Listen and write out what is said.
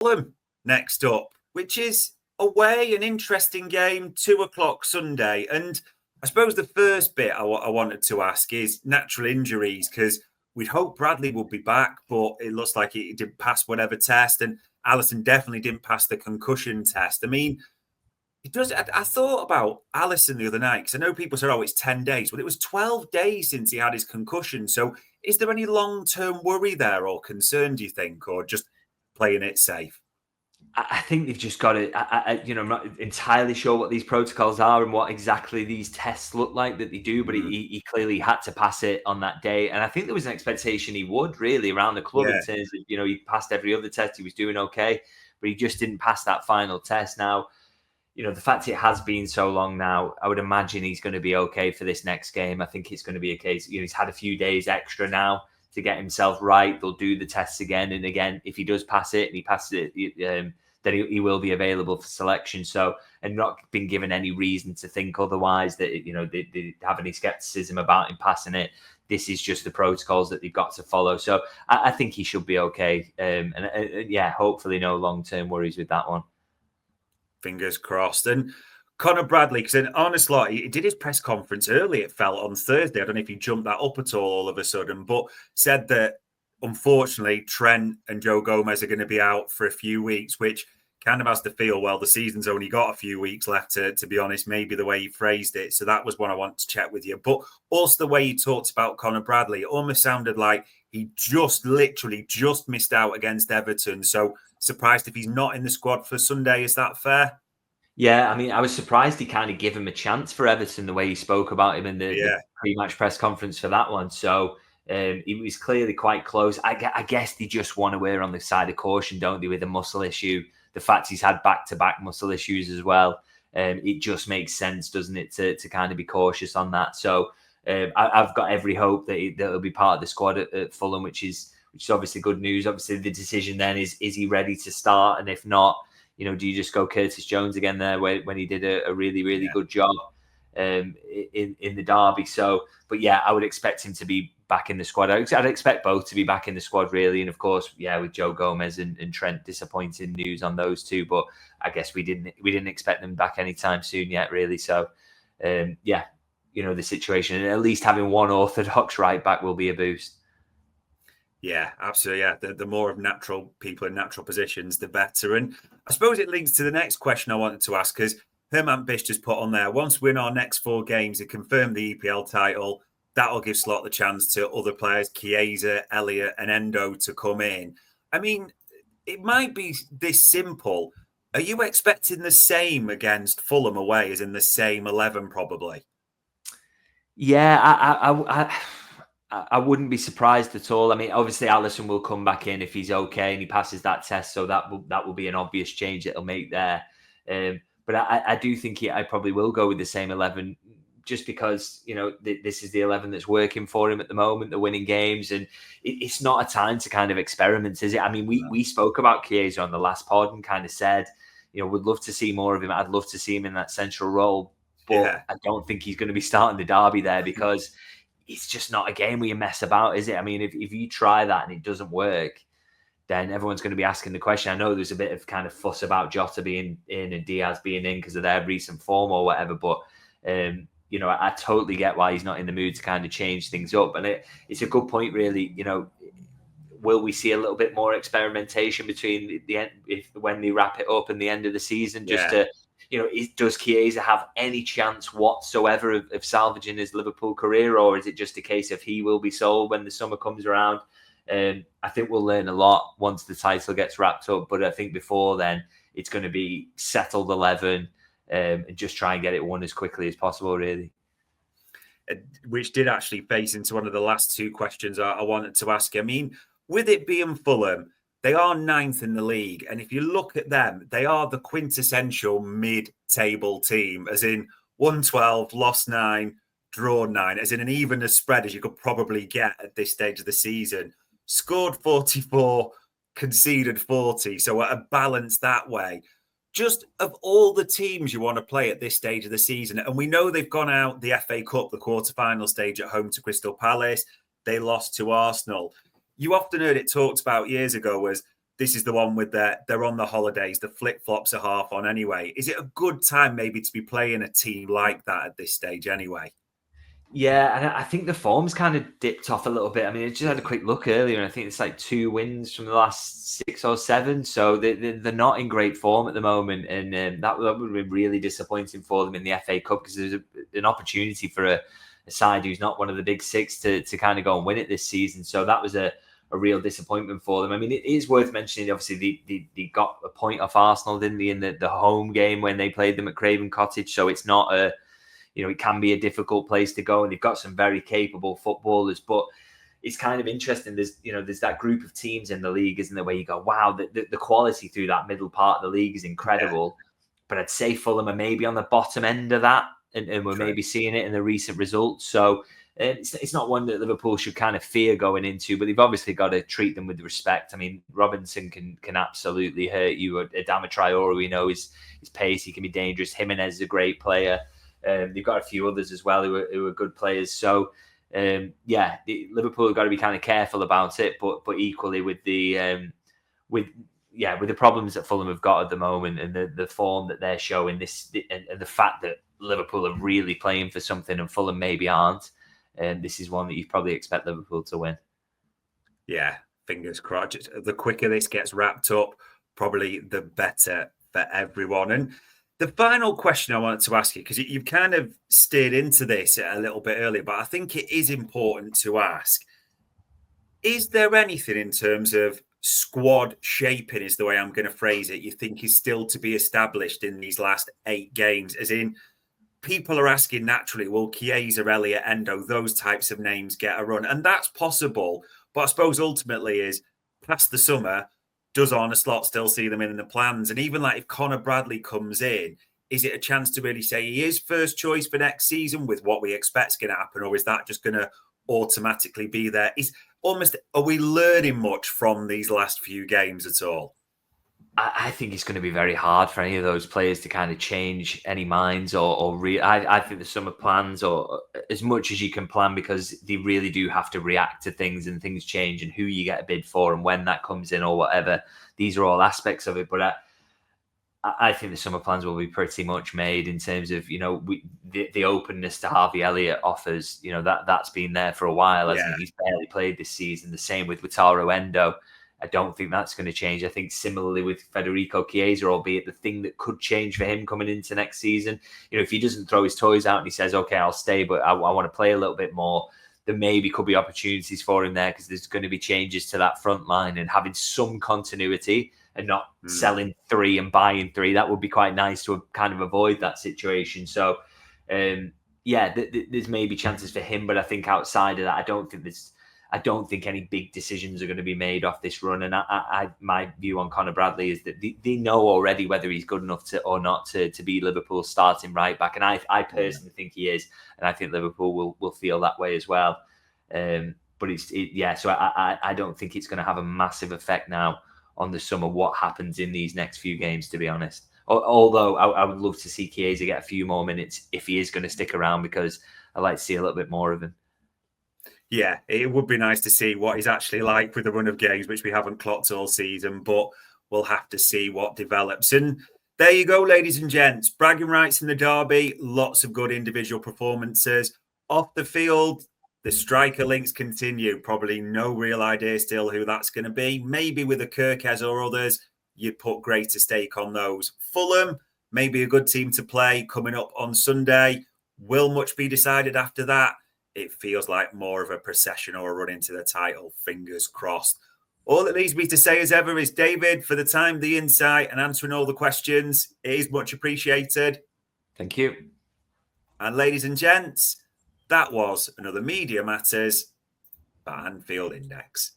Fulham next up, which is away, an interesting game, 2:00 Sunday. And I suppose the first bit I wanted to ask is natural injuries, because we'd hoped Bradley would be back, but it looks like he didn't pass whatever test, and Alisson definitely didn't pass the concussion test. I mean, it does. I thought about Alisson the other night, because I know people said, "Oh, it's 10 days," but it was 12 days since he had his concussion. So, is there any long-term worry there or concern, do you think, or just playing it safe? I think they've just got to, I'm not entirely sure what these protocols are and what exactly these tests look like that they do, but he clearly had to pass it on that day. And I think there was an expectation he would really around the club in Yeah. terms of, he passed every other test, he was doing okay, but he just didn't pass that final test. Now, the fact it has been so long now, I would imagine he's going to be okay for this next game. I think it's going to be a case, he's had a few days extra now to get himself right. They'll do the tests again and again. If he does pass it and he passes it, then he will be available for selection. So, and not been given any reason to think otherwise that, they have any skepticism about him passing it. This is just the protocols that they've got to follow. So I think he should be okay. Yeah, hopefully no long-term worries with that one. Fingers crossed. And Conor Bradley, because in honest lot, he did his press conference early, it felt, on Thursday. I don't know if he jumped that up at all of a sudden, but said that unfortunately Trent and Joe Gomez are going to be out for a few weeks, which kind of has to feel, well, the season's only got a few weeks left, to be honest, maybe the way he phrased it. So that was one I want to check with you. But also the way he talked about Conor Bradley, it almost sounded like he literally just missed out against Everton. So surprised if he's not in the squad for Sunday. Is that fair? Yeah, I mean, I was surprised he kind of gave him a chance for Everton the way he spoke about him in the pre-match press conference for that one. So he was clearly quite close. I guess they just want to err on the side of caution, don't they, with a muscle issue? The fact he's had back-to-back muscle issues as well. It just makes sense, doesn't it, to kind of be cautious on that. So I've got every hope that he'll be part of the squad at Fulham, which is obviously good news. Obviously, the decision then is he ready to start? And if not, do you just go Curtis Jones again there when he did a really, really good job in the derby? So, but yeah, I would expect him to be back in the squad. I'd expect both to be back in the squad, really. And of course, yeah, with Joe Gomez and Trent, disappointing news on those two. But I guess we didn't expect them back anytime soon yet, really. So, yeah, the situation, and at least having one orthodox right back will be a boost. Yeah, absolutely. Yeah, the more of natural people in natural positions, the better. And I suppose it links to the next question I wanted to ask, because Herman Bish just put on there, once we win our next 4 games and confirm the EPL title, that'll give Slot the chance to other players, Chiesa, Elliott and Endo, to come in. I mean, it might be this simple. Are you expecting the same against Fulham away as in the same 11 probably? Yeah, I wouldn't be surprised at all. I mean, obviously Alisson will come back in if he's okay and he passes that test, so that will be an obvious change that he'll make there. But I do think I probably will go with the same 11, just because this is the 11 that's working for him at the moment. They're winning games, and it's not a time to kind of experiment, is it? I mean, we spoke about Chiesa on the last pod and kind of said, we'd love to see more of him. I'd love to see him in that central role, but I don't think he's going to be starting the derby there, because it's just not a game where you mess about, is it? I mean, if you try that and it doesn't work, then everyone's going to be asking the question. I know there's a bit of kind of fuss about Jota being in and Diaz being in because of their recent form or whatever, but I totally get why he's not in the mood to kind of change things up. And it's a good point, really. Will we see a little bit more experimentation between the end, when they wrap it up and the end of the season, just to does Chiesa have any chance whatsoever of salvaging his Liverpool career, or is it just a case of he will be sold when the summer comes around? I think we'll learn a lot once the title gets wrapped up, but I think before then, it's going to be settled 11 and just try and get it won as quickly as possible, really. Which did actually face into one of the last 2 questions I wanted to ask you. I mean, with it being Fulham, they are 9th in the league. And if you look at them, they are the quintessential mid-table team, as in 1-12, lost 9, draw 9, as in an even as spread as you could probably get at this stage of the season. Scored 44, conceded 40. So a balance that way. Just of all the teams you want to play at this stage of the season, and we know they've gone out the FA Cup, the quarterfinal stage at home to Crystal Palace. They lost to Arsenal. You often heard it talked about years ago as this is the one with they're on the holidays, the flip-flops are half on anyway. Is it a good time maybe to be playing a team like that at this stage anyway? Yeah, and I think the form's kind of dipped off a little bit. I mean, I just had a quick look earlier, and I think it's like 2 wins from the last 6 or 7. So they're not in great form at the moment, and that would have been really disappointing for them in the FA Cup, because there's an opportunity for a side who's not one of the big 6 to kind of go and win it this season. So that was a real disappointment for them. I mean, it is worth mentioning, obviously, they got a point off Arsenal, didn't they, in the home game when they played them at Craven Cottage. So it's not a... it can be a difficult place to go, and they've got some very capable footballers. But it's kind of interesting. There's that group of teams in the league, isn't there, where you go, wow, the quality through that middle part of the league is incredible. Yeah. But I'd say Fulham are maybe on the bottom end of that, and we're maybe seeing it in the recent results. So it's not one that Liverpool should kind of fear going into, but they've obviously got to treat them with respect. I mean, Robinson can absolutely hurt you. Adama Traore, we know, his pace, he can be dangerous. Jimenez is a great player. They've got a few others as well who are good players. So, Liverpool have got to be kind of careful about it. But equally with the problems that Fulham have got at the moment, and the form that they're showing, and the fact that Liverpool are really playing for something and Fulham maybe aren't, this is one that you probably expect Liverpool to win. Yeah, fingers crossed. The quicker this gets wrapped up, probably the better for everyone. And the final question I wanted to ask you, because you've kind of steered into this a little bit earlier, but I think it is important to ask, is there anything in terms of squad shaping, is the way I'm going to phrase it, you think is still to be established in these last 8 games? As in, people are asking naturally, will Chiesa, Elliott, Endo, those types of names get a run? And that's possible, but I suppose ultimately is, past the summer, does Arne Slot still see them in the plans? And even like if Connor Bradley comes in, is it a chance to really say he is first choice for next season with what we expect is going to happen? Or is that just going to automatically be there? Are we learning much from these last few games at all? I think it's going to be very hard for any of those players to kind of change any minds I think the summer plans, or as much as you can plan, because they really do have to react to things, and things change, and who you get a bid for and when that comes in or whatever. These are all aspects of it. But I think the summer plans will be pretty much made in terms of, the openness to Harvey Elliott offers, that's been there for a while. Yeah. He's barely played this season. The same with Wataru Endo. I don't think that's going to change. I think similarly with Federico Chiesa, albeit the thing that could change for him coming into next season, if he doesn't throw his toys out and he says, okay, I'll stay, but I want to play a little bit more, there maybe could be opportunities for him there, because there's going to be changes to that front line, and having some continuity and not selling 3 and buying 3. That would be quite nice to kind of avoid that situation. So, there's maybe chances for him, but I think outside of that, I don't think any big decisions are going to be made off this run. And my view on Connor Bradley is that they know already whether he's good enough to or not to be Liverpool's starting right back. And I personally think he is, and I think Liverpool will feel that way as well. But so I don't think it's going to have a massive effect now on the summer what happens in these next few games, to be honest. Although I would love to see Chiesa get a few more minutes if he is going to stick around, because I'd like to see a little bit more of him. Yeah, it would be nice to see what he's actually like with the run of games, which we haven't clocked all season, but we'll have to see what develops. And there you go, ladies and gents. Bragging rights in the derby, lots of good individual performances. Off the field, the striker links continue. Probably no real idea still who that's going to be. Maybe with a Kirkez or others, you'd put greater stake on those. Fulham, maybe a good team to play coming up on Sunday. Will much be decided after that? It feels like more of a procession or a run into the title. Fingers crossed. All that leaves me to say as ever is, David, for the time, the insight, and answering all the questions, it is much appreciated. Thank you. And ladies and gents, that was another Media Matters by Anfield Index.